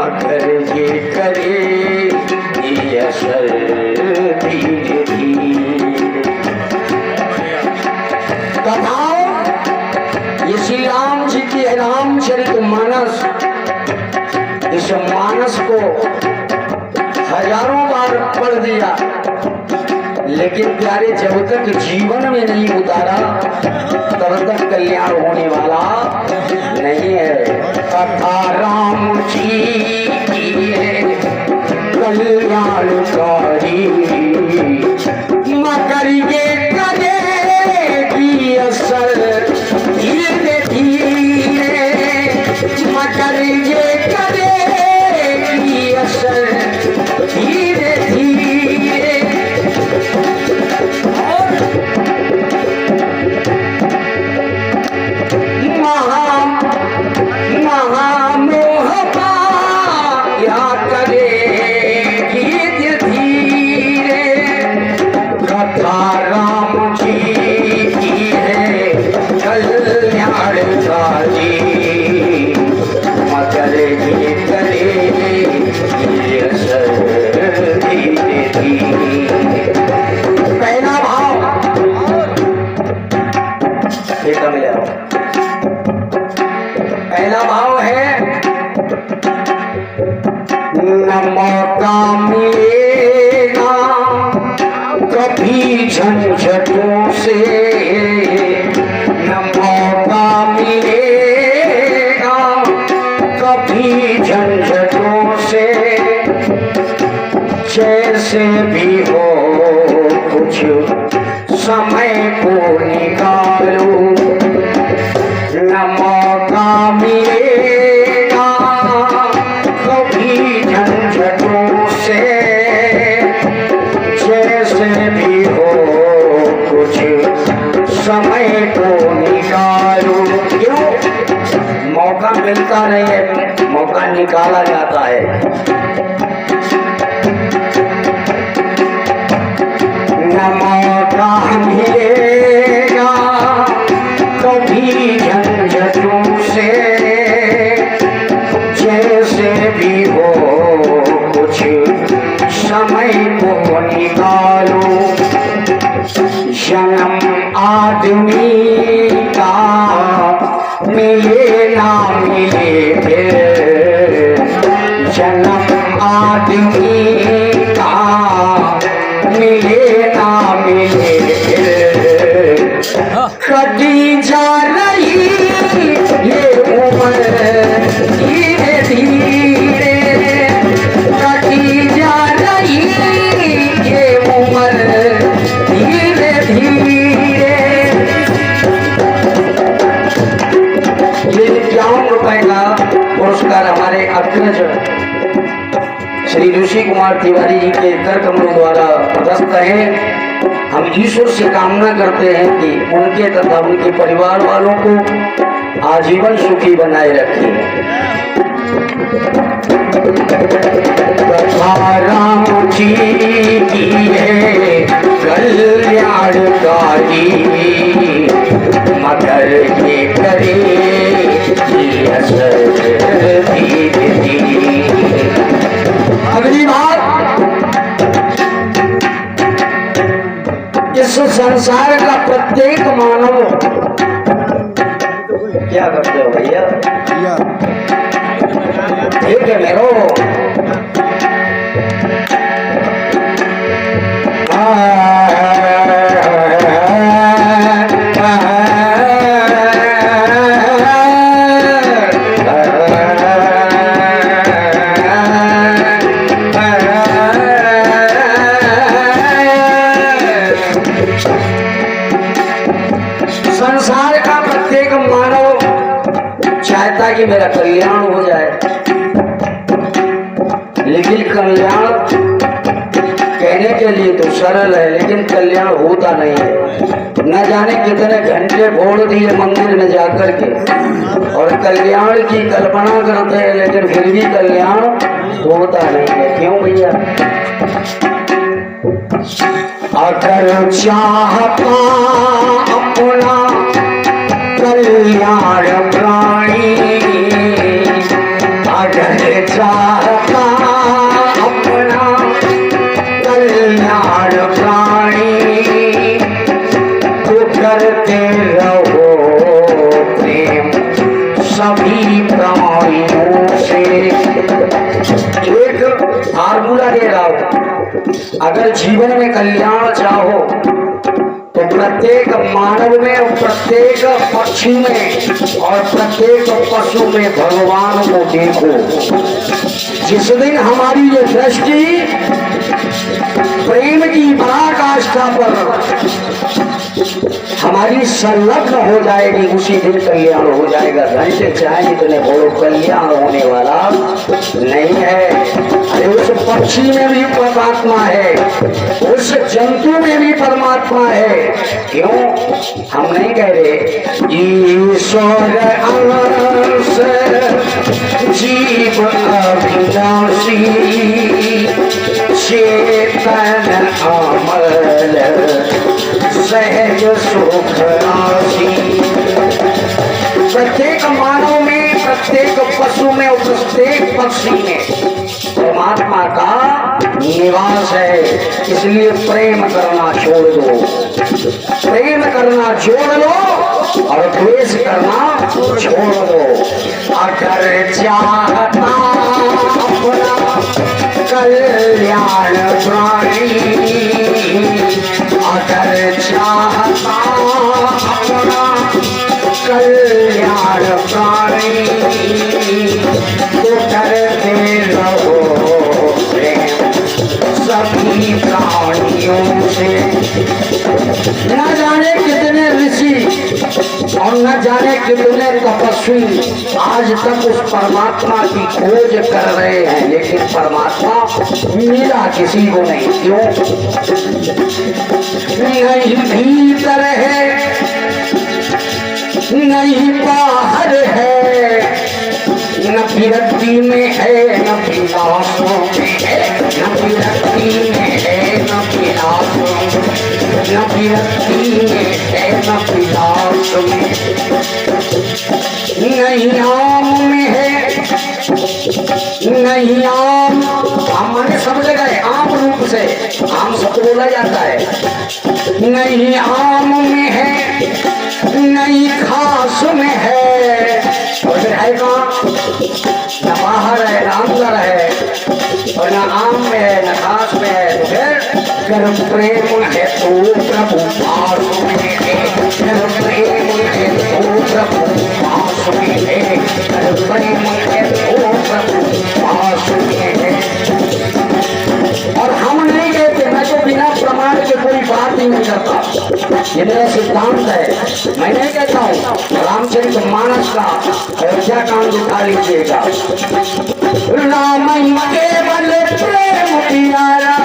मगर ये करे ये असर धीरे धीरे। कथाओं ये श्री राम जी की रामचरित मानस, इस मानस को हजारों बार पढ़ दिया, लेकिन प्यारे जब तक जीवन में नहीं उतारा तब तक कल्याण होने वाला नहीं है। कथा राम जी की है कल्याणकारी, मगर ये करेगी असर धीरे धीरे, मगर ये करेगी असर धीरे धीरे। पहला भाव है न मौका मिलेगा कभी झंझटों से, न मौका मिलेगा कभी झंझटों से, जैसे भी हो कुछ समय को निकालो, न मौका मिलेगा कभी झंझटों से, जैसे भी हो कुछ समय को निकालो। क्यों? मौका मिलता नहीं है, मौका निकाला जाता है। न मौका मिलेगा कभी झंझटों से, जैसे भी हो कुछ समय को निकालो। जन्म आदमी का मिले ना मिले फिर, जन्म आदमी का मिले ना मिले फिर, कटी जा रही ये उम्र धीरे धीरे, कटी जा रही ये उम्र धीरे धीरे। ये 51 रुपए का पुरस्कार हमारे अग्रज श्री ऋषि कुमार तिवारी जी के कर कमलों द्वारा प्रदत्त है। हम ईश्वर से कामना करते हैं कि उनके तथा उनके परिवार वालों को आजीवन सुखी बनाए रखें। कथा राम जी की है कल्याणकारी, मगर ये करे ये असर धीरे धीरे। अगली बात, इस संसार का प्रत्येक मानव क्या करते हो भैया? ठीक है मेरो संसार का प्रत्येक मानव चाहता कि मेरा कल्याण हो जाए, लेकिन कल्याण कहने के लिए तो सरल है, लेकिन कल्याण होता नहीं है। न जाने कितने घंटे फोड़ दिए मंदिर में जाकर के और कल्याण की कल्पना करते हैं, लेकिन फिर भी कल्याण होता नहीं है। क्यों भैया? अगर चाहता अपना कल्याण प्राणी, अगर चाह से एक फार्मूला दे रहा हूं। अगर जीवन में कल्याण चाहो तो प्रत्येक मानव में और प्रत्येक पक्षी में और प्रत्येक पशु में भगवान को देखो। जिस दिन हमारी ये दृष्टि प्रेम की पराकाष्ठा पर हमारी संलग्न हो जाएगी, उसी दिन कल्याण हो जाएगा। घंटे चाहे जितने बोलो, कल्याण होने वाला नहीं है। अरे उस पक्षी में भी परमात्मा है, उस जंतु में भी परमात्मा है। क्यों हम नहीं कह रहे ईश्वर अंश जीव अविनाशी चेतन अमल सहज सुख राशि। प्रत्येक मानव में, प्रत्येक पशु में और प्रत्येक पक्षी में परमात्मा का निवास है। इसलिए प्रेम करना छोड़ दो, प्रेम करना जोड़ लो और द्वेष करना छोड़ दो। अगर चाहता अपना कल्याण प्राणी, अगर चाहता अपना कल्याण प्राणी तो करते रहो प्रेम सभी प्राणियों से। न जाने कितने ऋषि और न जाने कितने तपस्वी आज तक उस परमात्मा की खोज कर रहे हैं, लेकिन परमात्मा मिला किसी को नहीं। क्यों? नहीं भीतर है, नहीं बाहर है, न विरक्ति में है न विलासों में है, न विरक्ति में है न विलासों में, न विरक्ति में है न विलास में, नहीं आम में है, नहीं आम। आम माने सब जगह है, आम रूप से आम सबको बोला जाता है। नहीं आम में है, नहीं खास में है, और फिर है कहाँ? न बाहर है, न अंदर है, और न आम में है न खास में है। तो फिर कर प्रेम है तो प्रभु पास में है, कर प्रेम है तो प्रभु पास में है, कर प्रेम है तो प्रभु पास में है। और हम नहीं कहते, मैं तो बिना प्रमाण के कोई बात ही नहीं करता, ये मेरा सिद्धांत है। मैं नहीं कहता हूँ, रामचरित मानस का अयोध्या कांड उठा लीजिएगा। राम केवल प्रेम प्यारा,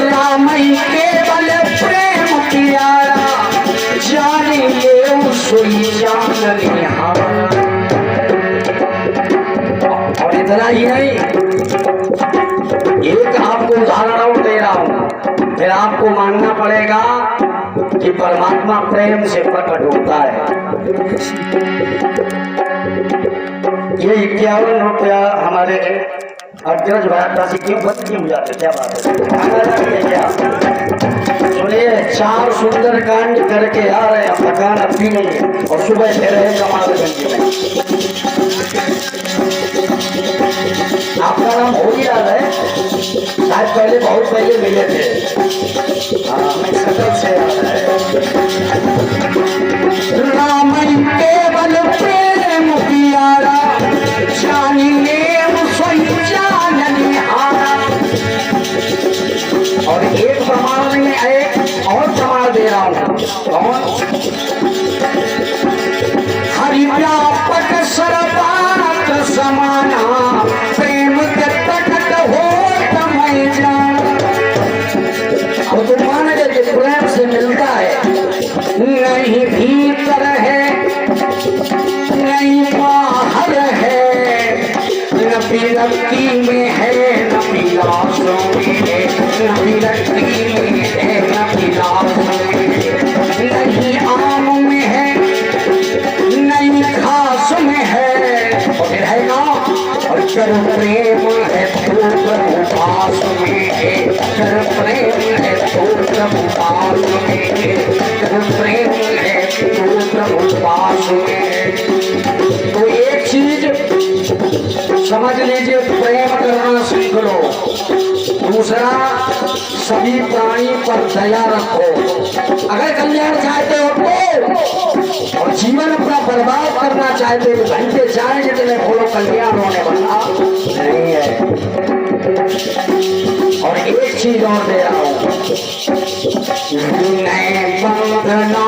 राम केवल प्रेम प्यारा, जानिए सोई जान निहारा। और इतना ही नहीं, एक आपको उदाहरण और दे रहा हूं, फिर आपको मानना पड़ेगा कि परमात्मा प्रेम से प्रकट होता है। ये 51 रुपया हमारे अग्रज भ्राता से क्यों बच क्यों जाते, क्या बात है क्या? सुनिए, 4 सुंदर कांड करके आ रहे हैं, थकान अब भी नहीं है, और सुबह से रहे कमालगंज में। आपका नाम हो ही रहा है, शायद पहले बहुत पहले मिले थे। मैं सकल से राम केवल प्रेम प्यारा, जानिए सोई जान निहारा। और एक प्रमाण में एक और प्रमाण दे रहा हूं। कौन? हरि व्यापक सर्वात समाना, प्रेम के प्रकट हो तमय जान। अब तो मान लीजिए प्रेम से मिलता है, नहीं भीतर है नहीं बाहर है, न विरक्ति में है न विलासों में है, न विरक्ति में है न विलासों में है, नहीं आम में है नहीं खास में है, और फिर है ना, और कर प्रेम है तो प्रभु पास में है, कर प्रेम है तो प्रभु पास में है, कर प्रेम है तो प्रभु पास में है। तो एक चीज समझ लीजिए प्रेम करना सीख लो। दूसरा, सभी प्राणी पर दया रखो। अगर कल्याण चाहते हो तो, और जीवन अपना बर्बाद करना चाहते हो, घंटे जाए जितने बोलो कल्याण होने वाला नहीं है। और एक चीज और दे रहा हूं, विनय बंधना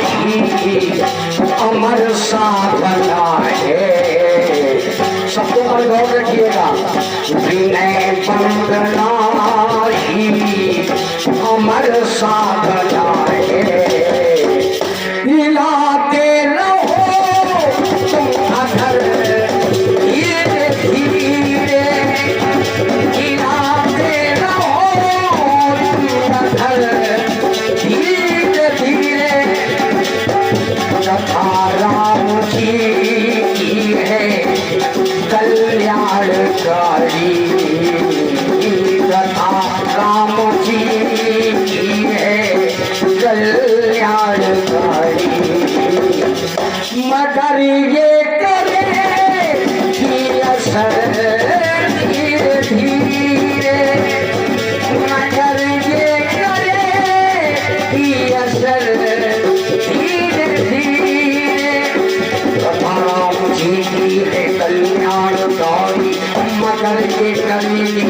ही अमर साधना है। शब्दों पर गौर रखिएगा। विनय बंधना ही अमर साधना है। हिलाते रहो तुम अधर धीरे धीरे, हिलाते रहो तुम अधर धीरे धीरे। कथा राम जी की है कल्याणकारी, कथा राम जी की है कल्याणकारी। मगर ये करे कि असर धीरे धीरे, मगर ये करे कि असर धीरे धीरे। कथा राम जी की है कल्याणकारी, मगर ये करेगी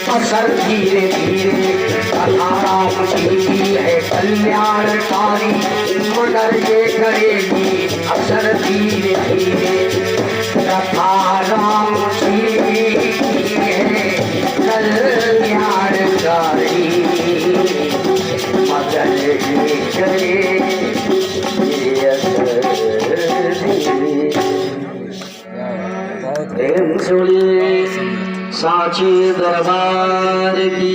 असर धीरे धीरे। कथा राम जी की है कल्याणकारी, मगर ये करेगी असर धीरे धीरे। कथा राम जी की है कल्याणकारी, मगर ये करेगी असर धीरे। प्रेम से बोलिए साचे दरबार की।